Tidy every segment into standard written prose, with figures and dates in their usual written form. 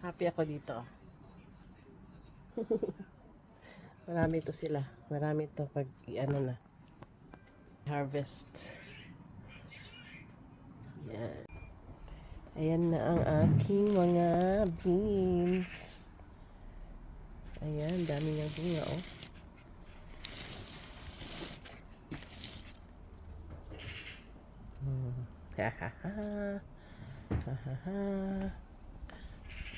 Happy ako dito. Marami to sila. Marami to pag ano na. Harvest. Yan. Ayan na ang aking mga beans. Ayan, dami niyang bunga, oh.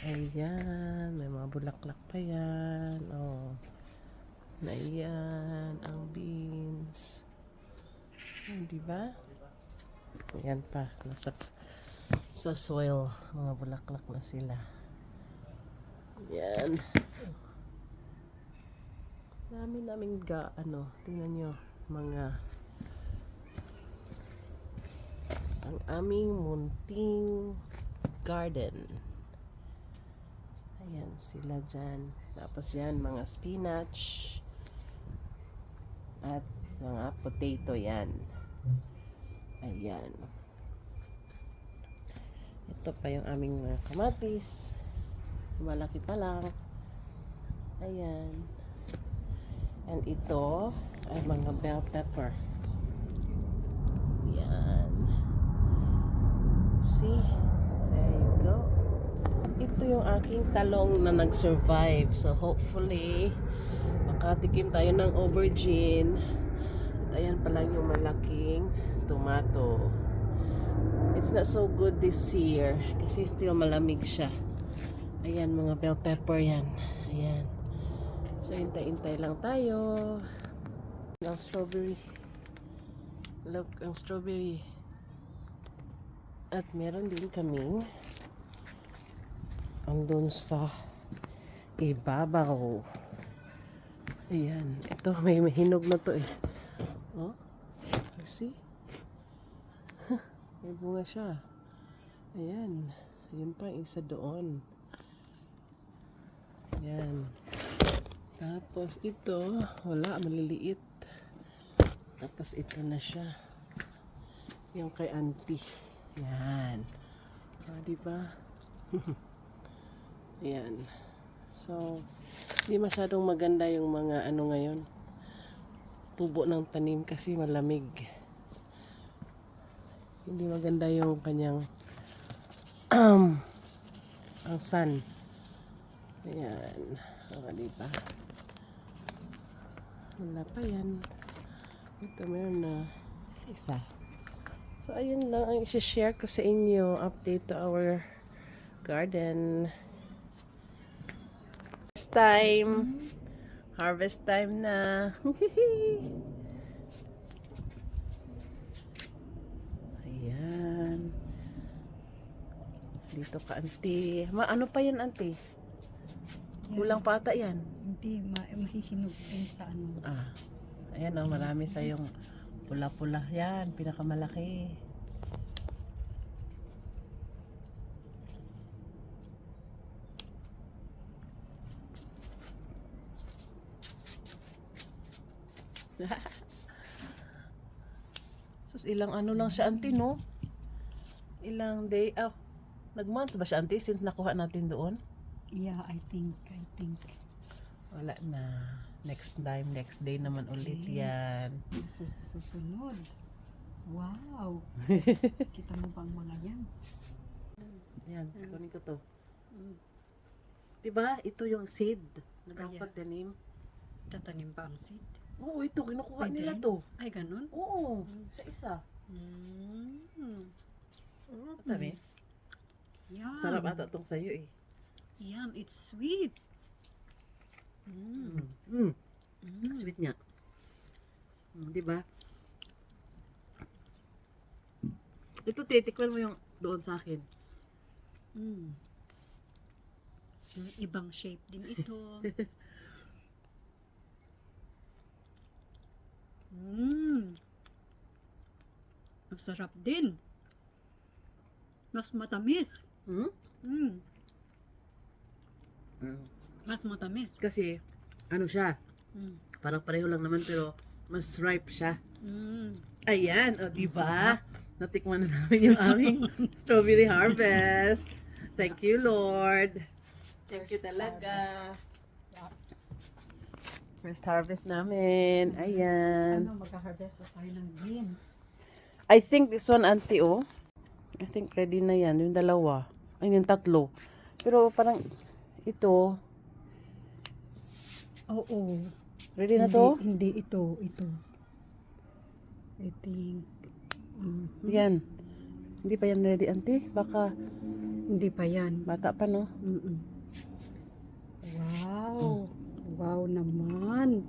Ayan, may mga bulaklak pa yan. Oh. Ayan, ang beans. Di ba? Ayan pa, nasa sa soil, mga bulaklak na sila. Ayan. Dami naming tingnan nyo, mga ang aming munting garden. Ayan sila dyan. Tapos yan, mga spinach at mga potato yan. Ayan. Ito pa yung aming mga kamatis. Malaki pa lang. Ayan. And ito ay mga bell pepper. Ayan. See? There you go. Ito yung aking talong na nag-survive. So hopefully, makatikim tayo ng aubergine. At ayan pa lang yung malaking tomato. It's not so good this year kasi still malamig siya. Ayan, mga bell pepper yan. Ayan. So, hintay-hintay lang tayo. Ang strawberry. Love ang strawberry. At meron din kaming andun sa ibabaw. Ayan. Ito, may hinog na to eh. Oh, see? May bunga siya. Ayan. Yun pa, isa doon. Ayan. Tapos ito, wala, maliliit. Tapos ito na siya. Yung kay auntie. Ayan. Diba? Ayan. So, hindi masyadong maganda yung mga ngayon. Tubo ng tanim kasi malamig. Hindi maganda yung kanyang ang sun. Ayan. Diba? Wala pa yan. Ito meron na isa. So, ayun lang ang i-share ko sa inyo. Update to our garden. Harvest time. Harvest time na. Ayan. Dito ka, auntie. Ano pa yan, auntie? Kulang pa ata yan. Hindi, mahihinog din sa ano. Ayan o, marami sa yung pula-pula. Yan, pinakamalaki. Sus, ilang ano lang siya, auntie, no? Ilang day, nag-months ba siya, auntie, since nakuha natin doon? Yeah, I think. Wala na. Next time, next day naman ulit yan. Susunod. Wow. Kita mo bang mga yan? Yan, kunin ko to. Diba, ito yung seed na dapat tanim. Tatanim pa ang seed? Oo, ito, kinukuha Pwede nila rin? to. Ay, ganun? Oo, isa-isa. Matamis. Yum. Sarap ata tong sayo eh. Yum, it's sweet. Sweet niya. Diba? Ito, titikman mo yung doon sa akin. Ibang shape din ito. Ang sarap din. Mas matamis. Mas matamis. Kasi, ano siya, parang pareho lang naman pero mas ripe siya. Ayan, o diba? Natikman na namin yung aming strawberry harvest. Thank you, Lord. Thank you talaga. First harvest namin. Ayan. Ano, mag-harvest pa tayo ng beans. I think this one, auntie, oh. I think ready na yan. Yung dalawa. Ay, yung tatlo. Pero parang ito, Oo. ready na to? Hindi ito. I think. Yan. Hindi pa yan ready, auntie. Baka Hindi pa yan. bata pa, no? Mm-mm. Wow. Wow naman.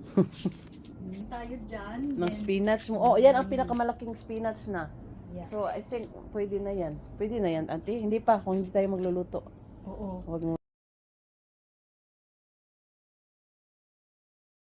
Tayo dyan. Ng spinach mo. Oh, yan ang pinakamalaking spinach na. Yeah. So, I think pwede na yan. Pwede na yan, auntie. Hindi pa, kung hindi tayo magluluto. Oo. Huwag mo.